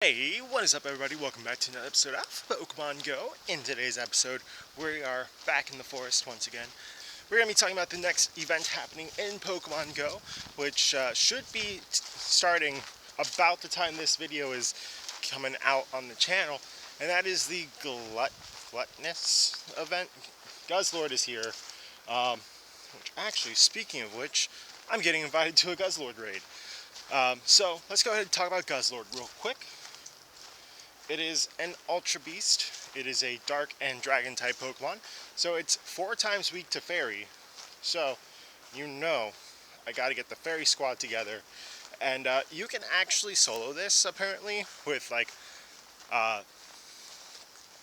Hey, what is up everybody? Welcome back to another episode of Pokemon Go. In today's episode, we are back in the forest once again. We're going to be talking about the next event happening in Pokemon Go, which should be starting about the time this video is coming out on the channel, and that is the Gluttonous Event. Guzzlord is here, which actually, speaking of which, I'm getting invited to a Guzzlord raid. So let's go ahead and talk about Guzzlord real quick. It is an Ultra Beast. It is a Dark and Dragon type Pokemon. So it's 4 times weak to Fairy. So, you know, I gotta get the Fairy squad together. And you can actually solo this, apparently, with like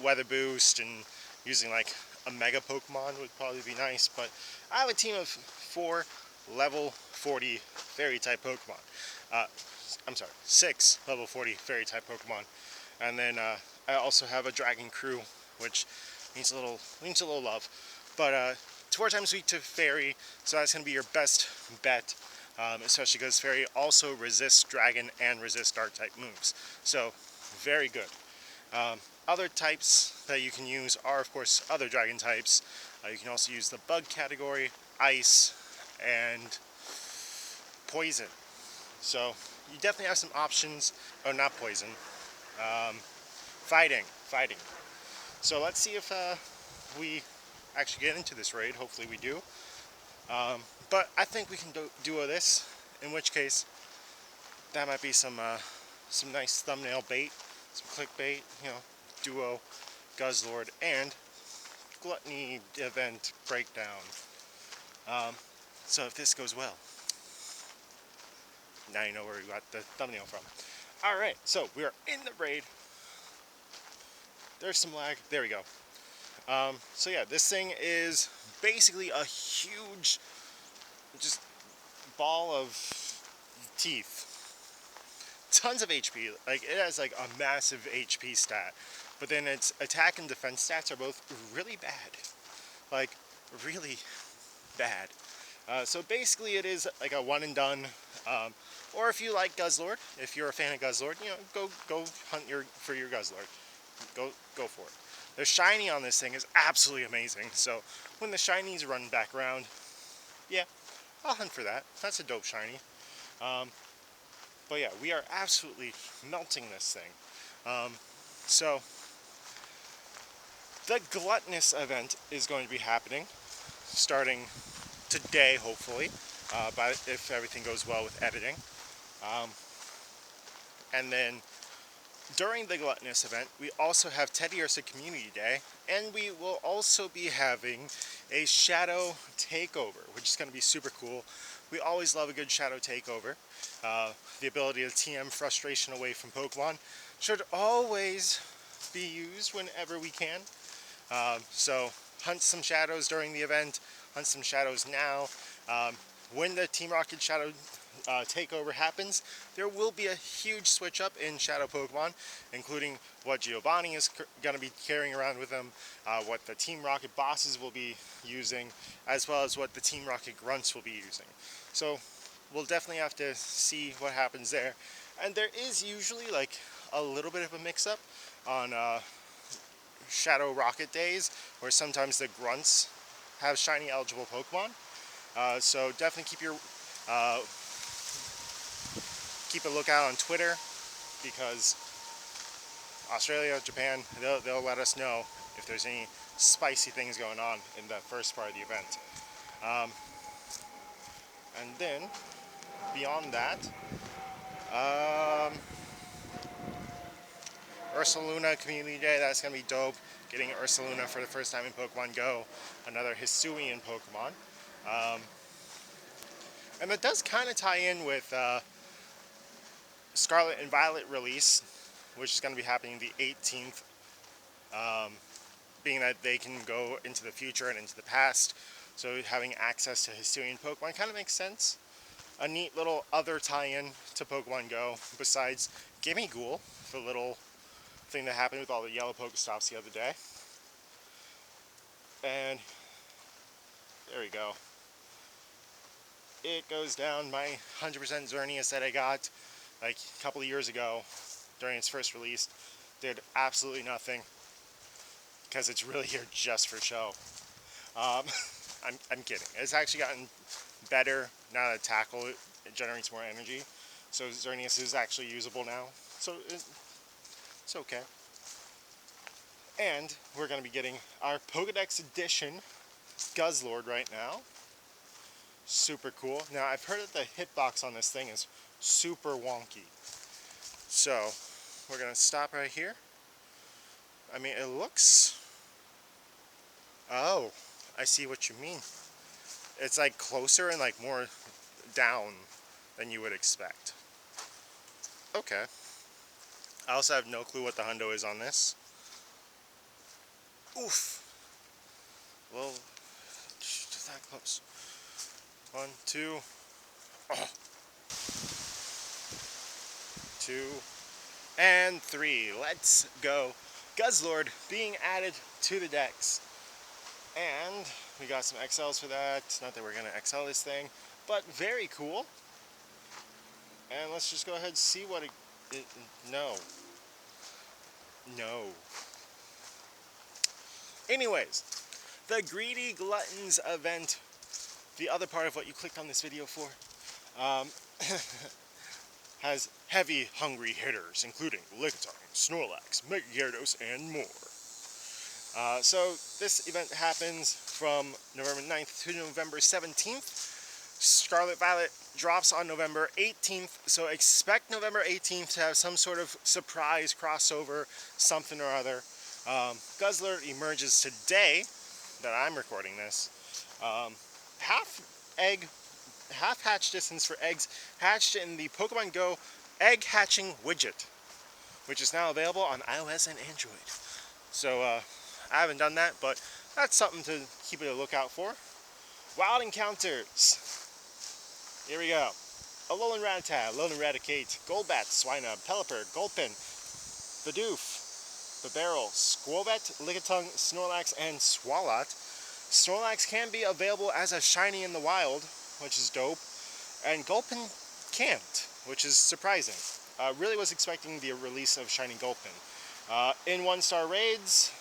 Weather Boost and using like a Mega Pokemon would probably be nice. But I have a team of 4 level 40 Fairy type Pokemon. I'm sorry, 6 level 40 Fairy type Pokemon. And then I also have a Dragon Crew, which needs a little love. But 4 times weak to Fairy, so that's going to be your best bet, especially because Fairy also resists Dragon and resists Dark type moves. So, very good. Other types that you can use are, of course, other Dragon types. You can also use the Bug category, Ice, and Poison. So, you definitely have some options. Oh, not Poison. Fighting. So let's see if we actually get into this raid. Hopefully we do. But I think we can duo this. In which case, that might be some nice thumbnail bait, some clickbait. You know, duo Guzzlord and Gluttony Event breakdown. So if this goes well, now you know where we got the thumbnail from. All right, so we are in the raid. There's some lag. There we go. So yeah, this thing is basically a huge, just ball of teeth. Tons of HP. Like, it has like a massive HP stat, but then its attack and defense stats are both really bad. Like, really bad. So basically it is like a one and done. Or if you like Guzzlord, if you're a fan of Guzzlord, you know, go hunt for your Guzzlord. Go for it. The shiny on this thing is absolutely amazing. So when the shinies run back around, yeah, I'll hunt for that. That's a dope shiny. But yeah, we are absolutely melting this thing. So the Gluttonous event is going to be happening starting today, hopefully, but if everything goes well with editing. And then during the Gluttonous event, we also have Teddiursa Community Day, and we will also be having a Shadow Takeover, which is going to be super cool. We always love a good Shadow Takeover. The ability to TM frustration away from Pokemon should always be used whenever we can. So hunt some Shadows during the event, hunt some Shadows now. When the Team Rocket Shadow Takeover happens, there will be a huge switch up in Shadow Pokemon, including what Giovanni is going to be carrying around with him, what the Team Rocket bosses will be using, as well as what the Team Rocket grunts will be using. So we'll definitely have to see what happens there. And there is usually like a little bit of a mix-up on Shadow Rocket days, where sometimes the grunts have shiny eligible Pokemon. So definitely keep a lookout on Twitter, because Australia, Japan, they'll let us know if there's any spicy things going on in the first part of the event. And then, beyond that, Ursaluna Community Day, that's going to be dope. Getting Ursaluna for the first time in Pokemon Go, another Hisuian Pokemon. And that does kind of tie in with Scarlet and Violet release, which is going to be happening the 18th, being that they can go into the future and into the past, so having access to Hisuian Pokemon kind of makes sense. A neat little other tie-in to Pokemon Go, besides Gimmighoul, the little thing that happened with all the yellow Pokestops the other day. And there we go. It goes down my 100% Xerneas that I got like a couple of years ago. during its first release did absolutely nothing, because it's really here just for show. I'm kidding. It's actually gotten better now that tackle it generates more energy. So Xerneas is actually usable now. So it's okay. And we're going to be getting our Pokedex edition Guzzlord right now. Super cool. Now I've heard that the hitbox on this thing is super wonky. So we're going to stop right here. I mean, it looks... Oh, I see what you mean. It's like closer and like more down than you would expect. Okay. I also have no clue what the hundo is on this. Oof. Well, just that close. 1, 2. Oh. 2 and 3. Let's go. Guzzlord being added to the decks. And we got some XLs for that. Not that we're going to XL this thing, but very cool. And let's just go ahead and see what it no. Anyways, the Greedy Gluttons Event, the other part of what you clicked on this video for, has heavy, hungry hitters, including Lickitung, Snorlax, Mega Gyarados, and more. So this event happens from November 9th to November 17th. Scarlet Violet drops on November 18th, so expect November 18th to have some sort of surprise crossover, something or other. Guzzlord emerges today, that I'm recording this. Half hatch distance for eggs hatched in the Pokemon Go egg hatching widget, which is now available on iOS and Android. So I haven't done that, but that's something to keep a lookout for. Wild encounters. Here we go. Alolan Rattata, Alolan Raticate, Golbat, Swinub, Pelipper, Gulpin, Bidoof, Bibarel, Squirtle, Lickitung, Snorlax, and Swalot. Snorlax can be available as a shiny in the wild, which is dope, and Gulpin can't, which is surprising. Really was expecting the release of shiny Gulpin. In 1-star raids,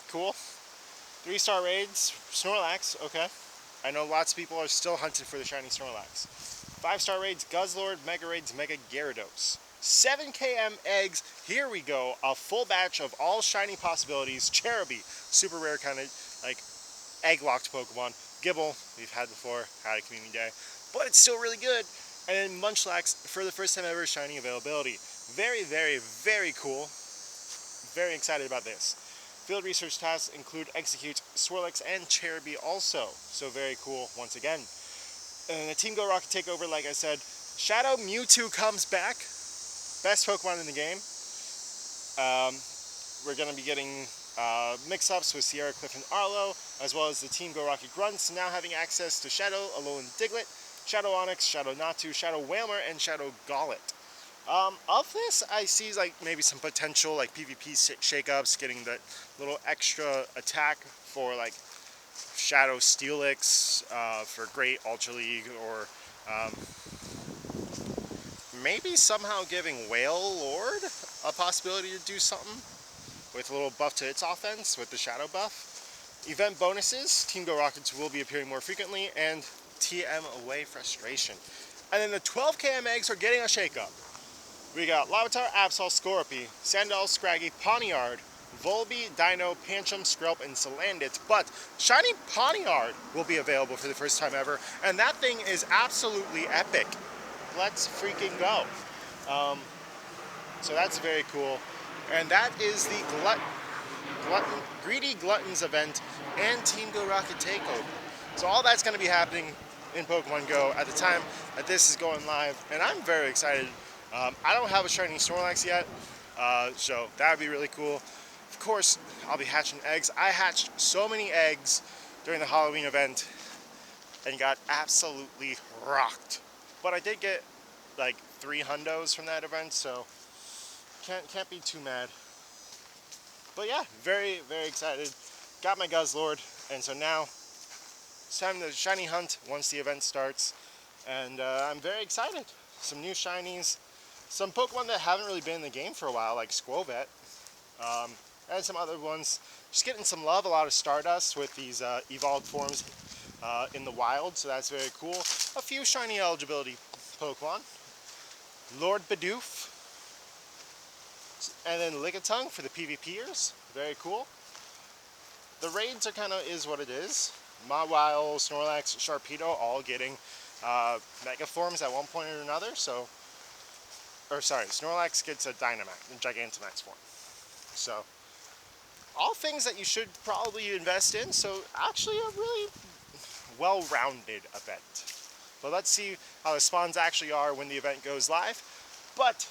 cool. 3-star raids, Snorlax, okay. I know lots of people are still hunting for the shiny Snorlax. 5-star raids, Guzzlord, Mega Raids, Mega Gyarados. 7 km eggs, here we go, a full batch of all shiny possibilities. Cherubi, super rare kind of like egg-locked Pokemon. Gibble, we've had before, had a community day, but it's still really good. And then Munchlax, for the first time ever, shiny availability. Very, very, very cool. Very excited about this. Field research tasks include Execute, Swirlix, and Cherubi also. So very cool once again. And the Team GO Rocket Takeover, like I said, Shadow Mewtwo comes back. Best Pokemon in the game. We're going to be getting mix-ups with Sierra, Cliff, and Arlo, as well as the Team GO Rocket Grunts now having access to Shadow, Alolan Diglett, Shadow Onyx, Shadow Natu, Shadow Whalmer, and Shadow Gollet. Of this, I see like maybe some potential like PvP shakeups, getting that little extra attack for like Shadow Steelix for Great Ultra League, or maybe somehow giving Whale Lord a possibility to do something with a little buff to its offense with the Shadow buff. Event bonuses, Team GO Rockets will be appearing more frequently, and TM Away Frustration. And then the 12 km eggs are getting a shakeup. We got Larvitar, Absol, Scorpy, Sandal, Scraggy, Pawniard, Volby, Dino, Pancham, Skrelp, and Salandit. But shiny Pawniard will be available for the first time ever, and that thing is absolutely epic. Let's freaking go. So that's very cool. And that is the Greedy Gluttons Event and Team GO Rocket Takeover. So all that's going to be happening in Pokemon Go at the time that this is going live, and I'm very excited. I don't have a shiny Snorlax yet, so that would be really cool. Of course, I'll be hatching eggs. I hatched so many eggs during the Halloween event and got absolutely rocked. But I did get like 3 hundos from that event, so can't be too mad. But yeah, very, very excited. Got my Guzzlord, and so now it's time to shiny hunt once the event starts. And I'm very excited. Some new shinies. some Pokemon that haven't really been in the game for a while, like Squovet, and some other ones. Just getting some love, a lot of Stardust with these evolved forms in the wild, so that's very cool. A few shiny eligibility Pokemon. Lord Bidoof, and then Lickitung for the PvPers, very cool. The raids are kind of is what it is. Mawile, Snorlax, Sharpedo all getting Mega Forms at one point or another, so... Or sorry, Snorlax gets a Gigantamax form. So, all things that you should probably invest in, so actually a really well-rounded event. But let's see how the spawns actually are when the event goes live. But,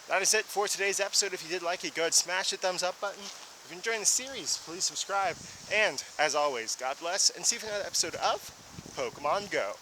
that is it for today's episode. If you did like it, go ahead and smash the thumbs up button. If you're enjoying the series, please subscribe. And, as always, God bless, and see you for another episode of Pokemon Go.